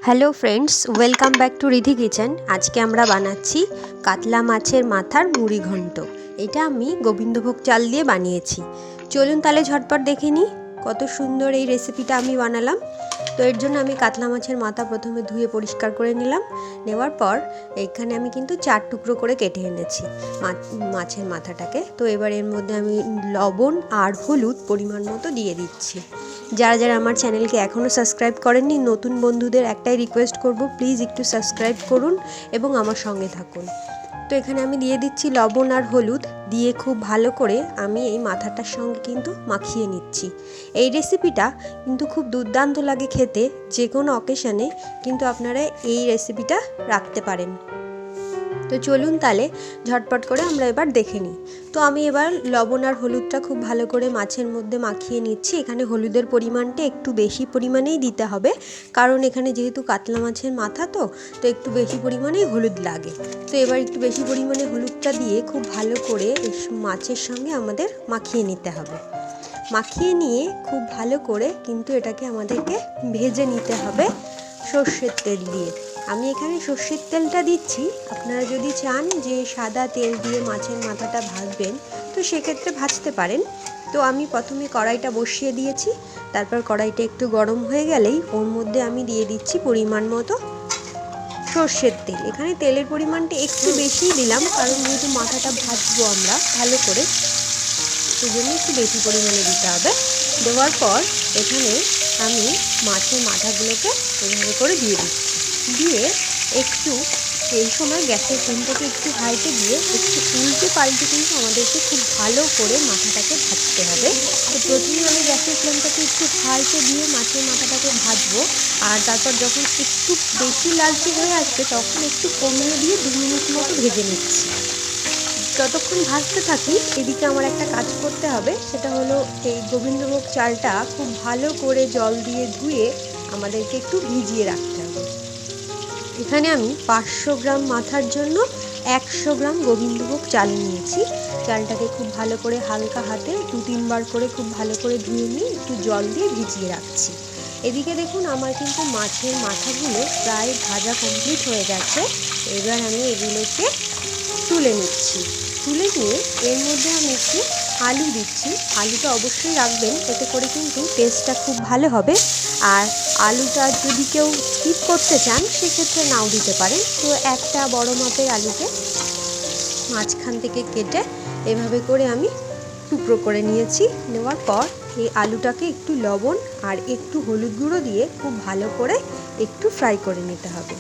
Hello friends, welcome back to Ridhi kitchen. আজকে আমরা বানাচ্ছি কাতলা মাছের মাথার মুড়ি ঘন্ট। এটা আমি গোবিন্দভোগ চাল দিয়ে বানিয়েছি। চলুন তাহলে ঝটপট দেখে নিই কত সুন্দর এই রেসিপিটা আমি বানালাম। তো এর জন্য আমি কাতলা মাছের মাথা প্রথমে ধুয়ে পরিষ্কার করে নিলাম। নেওয়ার পর এখানে আমি কিন্তু 4 টুকরো করে কেটে এনেছি মাছের মাথাটাকে। তো এবার এর মধ্যে আমি লবণ আর হলুদ পরিমাণ মতো দিয়ে দিচ্ছি। যারা যারা আমার চ্যানেলকে এখনও সাবস্ক্রাইব করেননি, নতুন বন্ধুদের একটাই রিকোয়েস্ট করব, প্লিজ একটু সাবস্ক্রাইব করুন এবং আমার সঙ্গে থাকুন। তো এখানে আমি দিয়ে দিচ্ছি লবণ আর হলুদ, দিয়ে খুব ভালো করে আমি এই মাথাটার সঙ্গে কিন্তু মাখিয়ে নিচ্ছি। এই রেসিপিটা কিন্তু খুব দুর্দান্ত লাগে খেতে, যে কোনো অকেশানে কিন্তু আপনারা এই রেসিপিটা রাখতে পারেন। তো চলুন তাহলে ঝটপট করে আমরা এবার দেখে নিই। তো আমি এবার লবণ আর হলুদটা খুব ভালো করে মাছের মধ্যে মাখিয়ে নিচ্ছি। এখানে হলুদের পরিমাণটা একটু বেশি পরিমাণেই দিতে হবে, কারণ এখানে যেহেতু কাতলা মাছের মাথা তো একটু বেশি পরিমাণেই হলুদ লাগে। তো এবার একটু বেশি পরিমাণে হলুদটা দিয়ে খুব ভালো করে মাছের সঙ্গে আমাদের মাখিয়ে নিতে হবে। মাখিয়ে নিয়ে খুব ভালো করে কিন্তু এটাকে আমাদেরকে ভেজে নিতে হবে সর্ষের তেল দিয়ে। আমি এখানে সর্ষের তেলটা দিচ্ছি। আপনারা যদি চান যে সাদা তেল দিয়ে মাছের মাথাটা ভাজবেন, তো সেক্ষেত্রে ভাজতে পারেন। তো আমি প্রথমে কড়াইটা বসিয়ে দিয়েছি। তারপর কড়াইটা একটু গরম হয়ে গেলেই ওর মধ্যে আমি দিয়ে দিচ্ছি পরিমাণ মতো সর্ষের তেল। এখানে তেলের পরিমাণটা একটু বেশিই দিলাম, কারণ যেহেতু মাথাটা ভাজবো আমরা ভালো করে, সেই জন্য একটু বেশি পরিমাণে দিতে হবে। দেওয়ার পর এখানে আমি মাছের মাথাগুলোকে এভাবে করে দিয়ে দিচ্ছি। দিয়ে একটু এই সময় গ্যাসের ফ্লেমটাকে একটু হাইতে দিয়ে একটু উল্টে পাল্টে কিন্তু আমাদেরকে খুব ভালো করে মাথাটাকে ভাজতে হবে। তো প্রথমে আমি গ্যাসের ফ্লেমটাকে একটু হাইতে দিয়ে মাছের মাথাটাকে ভাজবো, আর তারপর যখন একটু বেশি লালচে হয়ে আসবে তখন একটু কমিয়ে দিয়ে 2 মিনিট মতো ভেজে নিচ্ছি। যতক্ষণ ভাজতে থাকি এদিকে আমার একটা কাজ করতে হবে, সেটা হলো এই গোবিন্দভোগ চালটা খুব ভালো করে জল দিয়ে ধুয়ে আমাদেরকে একটু ভিজিয়ে রাখতে হবে। এখানে আমি 500 গ্রাম মাথার জন্য 100 গ্রাম গোবিন্দভোগ চাল নিয়েছি। চালটাকে খুব ভালো করে হালকা হাতে 2-3 বার করে খুব ভালো করে ধুয়ে নিয়ে একটু জল দিয়ে ভিজিয়ে রাখছি। এদিকে দেখুন আমার কিন্তু মাছের মাথাগুলো প্রায় ভাজা কমপ্লিট হয়ে গেছে। এবার আমি এগুলোকে তুলে নিচ্ছি। তুলে নিয়ে এর মধ্যে আমি একটু আলু দিচ্ছি। আলুটা অবশ্যই রাখবেন, এতে করে কিন্তু টেস্টটা খুব ভালো হবে। আর আলুটা যদি কেউ স্কিপ করতে চান সেক্ষেত্রে নাও দিতে পারেন। তো একটা বড় মাপের আলুকে মাঝখান থেকে কেটে এভাবে করে আমি টুকরো করে নিয়েছি। নেওয়ার পর এই আলুটাকে একটু লবণ আর একটু হলুদ গুঁড়ো দিয়ে খুব ভালো করে একটু ফ্রাই করে নিতে হবে।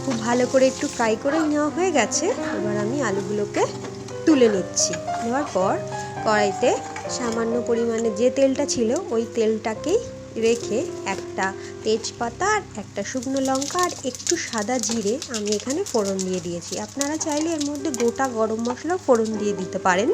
খুব ভালো করে একটু ফ্রাই করে নেওয়া হয়ে গেছে। এবার আমি আলুগুলোকে তুলে নিচ্ছি। নেওয়ার পর কড়াইতে সামান্য পরিমাণে যে তেলটা ছিল ওই তেলটাকেই রেখে একটা তেজপাতা আর একটা শুকনো লঙ্কা আর একটু সাদা জিরে আমি এখানে ফোড়ন দিয়ে দিয়েছি। আপনারা চাইলে এর মধ্যে গোটা গরম মশলা ফোড়ন দিয়ে দিতে পারেন।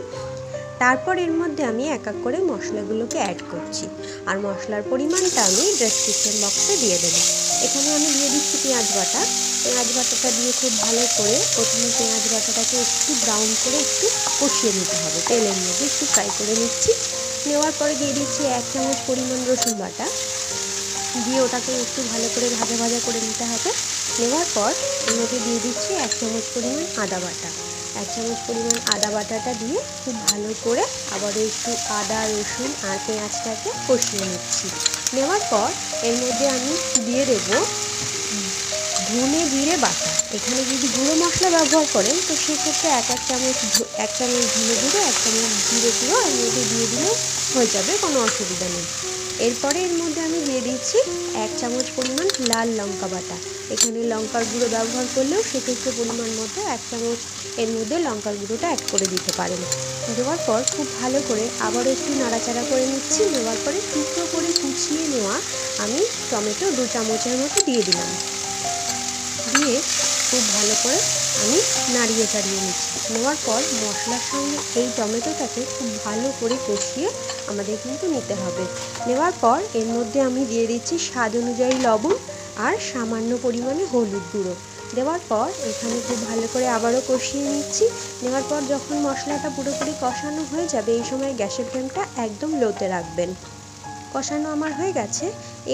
তারপর এর মধ্যে আমি এক এক করে মশলাগুলোকে অ্যাড করছি, আর মশলার পরিমাণটা আমি ডেসক্রিপশন বক্সে দিয়ে দেবো। এখানে আমি দিয়ে দিচ্ছি পেঁয়াজ বাটা। পেঁয়াজ বাটাটা দিয়ে খুব ভালো করে প্রথমে পেঁয়াজ বাটাটাকে একটু ব্রাউন করে একটু কষিয়ে নিতে হবে, তেলের মধ্যে একটু ফ্রাই করে নিচ্ছি। নেওয়ার পরে দিয়ে দিচ্ছি 1 চামচ পরিমাণ রসুন বাটা, দিয়ে ওটাকে একটু ভালো করে ভাজা ভাজা করে নিতে হবে। নেওয়ার পর এর মধ্যে দিয়ে দিচ্ছি 1 চামচ পরিমাণ আদা বাটা। 1 চামচ পরিমাণ আদা বাটাটা দিয়ে খুব ভালো করে আবারও একটু আদা রসুন আর পেঁয়াজটাকে কষিয়ে নিচ্ছি। নেওয়ার পর এর মধ্যে আমি দিয়ে দেবো ধনে জিরে বাটা। এখানে যদি গুঁড়ো মশলা ব্যবহার করেন তো সেক্ষেত্রে এক চামচ ধনে গুঁড়ো, 1 চামচ জিরে গুঁড়ো এর মধ্যে দিয়ে দিলেও হয়ে যাবে, কোনো অসুবিধা নেই। এরপরে এর মধ্যে আমি দিয়ে দিচ্ছি 1 চামচ পরিমাণ লাল লঙ্কা বাটা। এখানে লঙ্কার গুঁড়ো ব্যবহার করলেও সেক্ষেত্রে পরিমাণ মতো 1 চামচ এর মধ্যে লঙ্কার গুঁড়োটা অ্যাড করে দিতে পারেন। দেওয়ার পর খুব ভালো করে আবারও একটু নাড়াচাড়া করে নিচ্ছি। নেওয়ার পরে টুকরো করে কুচিয়ে নেওয়া আমি টমেটো 2 চামচের মতো দিয়ে দিলাম। দিয়ে খুব ভালো করে আমি নাড়িয়ে চাড়িয়ে নিচ্ছি। নেওয়ার পর মশলার সঙ্গে এই টমেটোটাকে খুব ভালো করে কষিয়ে আমাদের কিন্তু নিতে হবে। নেওয়ার পর এর মধ্যে আমি দিয়ে দিচ্ছি স্বাদ অনুযায়ী লবণ আর সামান্য পরিমাণে হলুদ গুঁড়ো। দেওয়ার পর এখানে খুব ভালো করে আবারও কষিয়ে নিচ্ছি। নেওয়ার পর যখন মশলাটা পুরোপুরি কষানো হয়ে যাবে এই সময় গ্যাসের ফ্লেমটা একদম লোতে রাখবেন। কষানো আমার হয়ে গেছে।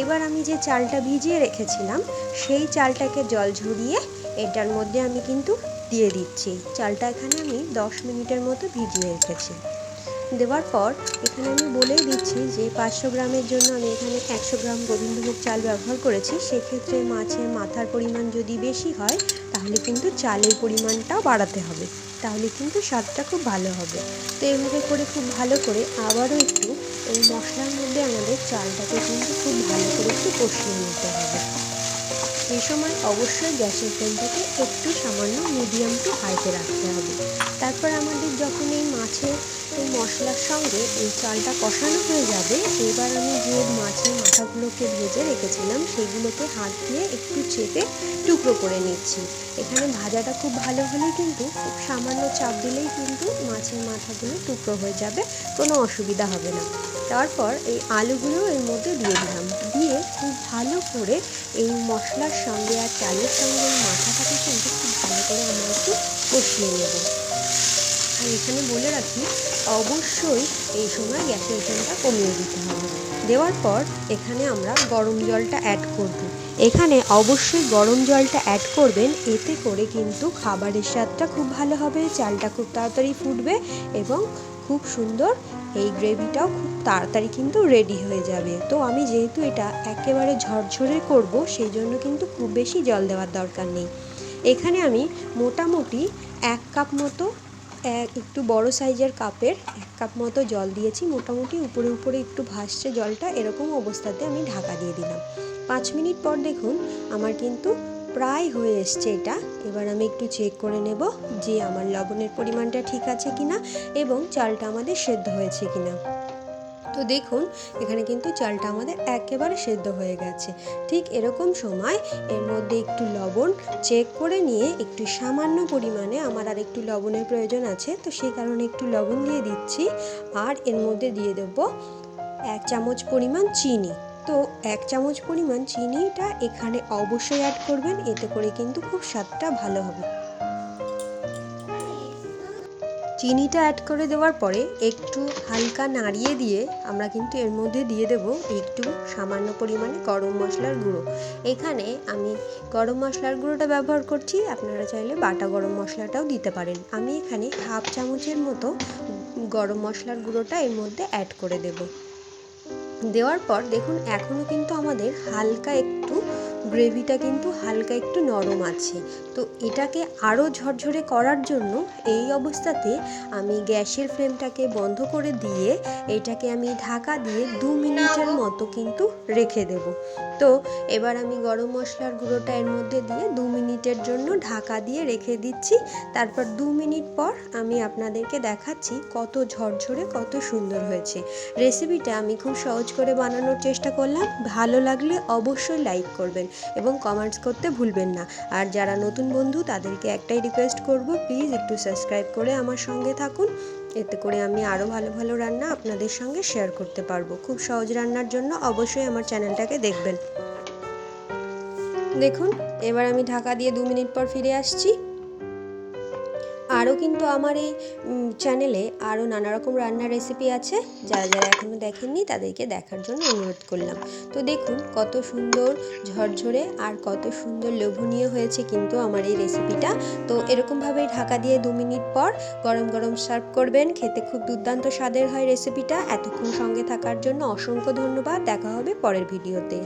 এবার আমি যে চালটা ভিজিয়ে রেখেছিলাম সেই চালটাকে জল ঝরিয়ে এটার মধ্যে আমি কিন্তু দিয়ে দিচ্ছি। চালটা এখানে আমি 10 মিনিটের মতো ভিজিয়ে রেখেছি। দেওয়ার পর এখানে আমি বলেই দিচ্ছি যে 500 গ্রামের জন্য আমি এখানে 100 গ্রাম গোবিন্দভোগ চাল ব্যবহার করেছি। সেক্ষেত্রে মাছের মাথার পরিমাণ যদি বেশি হয় তাহলে কিন্তু চালের পরিমাণটাও বাড়াতে হবে, তাহলে কিন্তু স্বাদটা খুব ভালো হবে। তো এইভাবে করে খুব ভালো করে আবারও একটু এই মশলার মধ্যে আমাদের চালটাকে কিন্তু খুব ভালো করে একটু কষিয়ে নিতে হবে। এই সময় অবশ্যই গ্যাসের ফ্লেমটাকে একটু সামান্য মিডিয়াম টু হাইতে রাখতে হবে। তারপর আমাদের যখন এই মাছের এই মশলার সঙ্গে এই চালটা কষানো হয়ে যাবে, এবার আমি যে মাছের মাথাগুলোকে ভেজে রেখেছিলাম সেগুলোকে হাত দিয়ে একটু চেপে টুকরো করে নিচ্ছি। এখানে ভাজাটা খুব ভালো হলে কিন্তু খুব সামান্য চাপ দিলেই কিন্তু মাছের মাথাগুলো টুকরো হয়ে যাবে, কোনো অসুবিধা হবে না। তারপর এই আলুগুলো এর মধ্যে দিয়ে দিলাম, দিয়ে খুব ভালো করে এই মশলার সঙ্গে আর চালের সঙ্গে মাথাটাকে কিন্তু খুব ভালো করে আমরা একটু কষিয়ে নেব। আর এখানে বলে রাখি, অবশ্যই এই সময় গ্যাসের ফ্লেমটা কমিয়ে দিতে হবে। দেওয়ার পর এখানে আমরা গরম জলটা অ্যাড করব। এখানে অবশ্যই গরম জলটা অ্যাড করবেন, এতে করে কিন্তু খাবারের স্বাদটা খুব ভালো হবে, চালটা খুব তাড়াতাড়ি ফুটবে এবং খুব সুন্দর এই গ্রেভিটাও খুব তাড়াতাড়ি কিন্তু রেডি হয়ে যাবে। তো আমি যেহেতু এটা একেবারে ঝরঝরে করব, সেই জন্য কিন্তু খুব বেশি জল দেওয়ার দরকার নেই। এখানে আমি মোটামুটি 1 কাপ মতো একটু বড় সাইজের কাপের 1 কাপ মতো জল দিয়েছি। মোটামুটি উপরে উপরে একটু ভাসছে জলটা, এরকম অবস্থাতে আমি ঢাকা দিয়ে দিলাম। 5 মিনিট পর দেখুন আমার কিন্তু প্রায় হয়ে এসছে এটা। এবার আমি একটু চেক করে নেব যে আমার লবণের পরিমাণটা ঠিক আছে কিনা এবং চালটা আমাদের সেদ্ধ হয়েছে কিনা। তো দেখুন এখানে কিন্তু চালটা আমাদের একেবারে সেদ্ধ হয়ে গেছে। ঠিক এরকম সময় এর মধ্যে একটু লবণ চেক করে নিয়ে একটু সামান্য পরিমাণে আমার আর একটু লবণের প্রয়োজন আছে, তো সেই কারণে একটু লবণ দিয়ে দিচ্ছি। আর এর মধ্যে দিয়ে দেব 1 চামচ পরিমাণ চিনি। তো 1 চামচ পরিমাণ চিনিটা এখানে অবশ্যই অ্যাড করবেন, এতে করে কিন্তু খুব স্বাদটা ভালো হবে। চিনিটা অ্যাড করে দেওয়ার পরে একটু হালকা নাড়িয়ে দিয়ে আমরা কিন্তু এর মধ্যে দিয়ে দেব একটু সামান্য পরিমাণে গরম মশলার গুঁড়ো। এখানে আমি গরম মশলার গুঁড়োটা ব্যবহার করছি, আপনারা চাইলে বাটা গরম মশলাটাও দিতে পারেন। আমি এখানে 1/2 চামচের মতো গরম মশলার গুঁড়োটা এর মধ্যে অ্যাড করে দেব। দেওয়ার পর দেখুন এখনও কিন্তু আমাদের হালকা একটু গ্রেভিটা কিন্তু হালকা একটু নরম আছে। তো এটাকে আরও ঝরঝরে করার জন্য এই অবস্থাতে আমি গ্যাসের ফ্লেমটাকে বন্ধ করে দিয়ে এটাকে আমি ঢাকা দিয়ে 2 মিনিটের মতো কিন্তু রেখে দেব। তো এবার আমি গরম মশলার গুঁড়োটা এর মধ্যে দিয়ে 2 মিনিটের জন্য ঢাকা দিয়ে রেখে দিচ্ছি। তারপর 2 মিনিট পর আমি আপনাদেরকে দেখাচ্ছি কত ঝরঝরে কত সুন্দর হয়েছে। রেসিপিটা আমি খুব সহজ করে বানানোর চেষ্টা করলাম। ভালো লাগলে অবশ্যই লাইক করবেন এবং কমেন্টস করতে ভুলবেন না। আর যারা নতুন বন্ধু তাদেরকে একটাই রিকোয়েস্ট করব, প্লিজ একটু সাবস্ক্রাইব করে আমার সঙ্গে থাকুন, এতে করে আমি আরও ভালো ভালো রান্না আপনাদের সঙ্গে শেয়ার করতে পারবো। খুব সহজ রান্নার জন্য অবশ্যই আমার চ্যানেলটাকে দেখবেন। দেখুন এবার আমি ঢাকা দিয়ে 2 মিনিট পর ফিরে আসছি। আরও কিন্তু আমার এই চ্যানেলে আরও নানা রকম রান্নার রেসিপি আছে, যারা যারা এখনও দেখেননি তাদেরকে দেখার জন্য অনুরোধ করলাম। তো দেখুন কত সুন্দর ঝরঝরে আর কত সুন্দর লোভনীয় হয়েছে কিন্তু আমার এই রেসিপিটা। তো এরকমভাবেই ঢাকা দিয়ে 2 মিনিট পর গরম গরম সার্ভ করবেন, খেতে খুব দুর্দান্ত স্বাদের হয় রেসিপিটা। এতক্ষণ সঙ্গে থাকার জন্য অসংখ্য ধন্যবাদ। দেখা হবে পরের ভিডিওতে।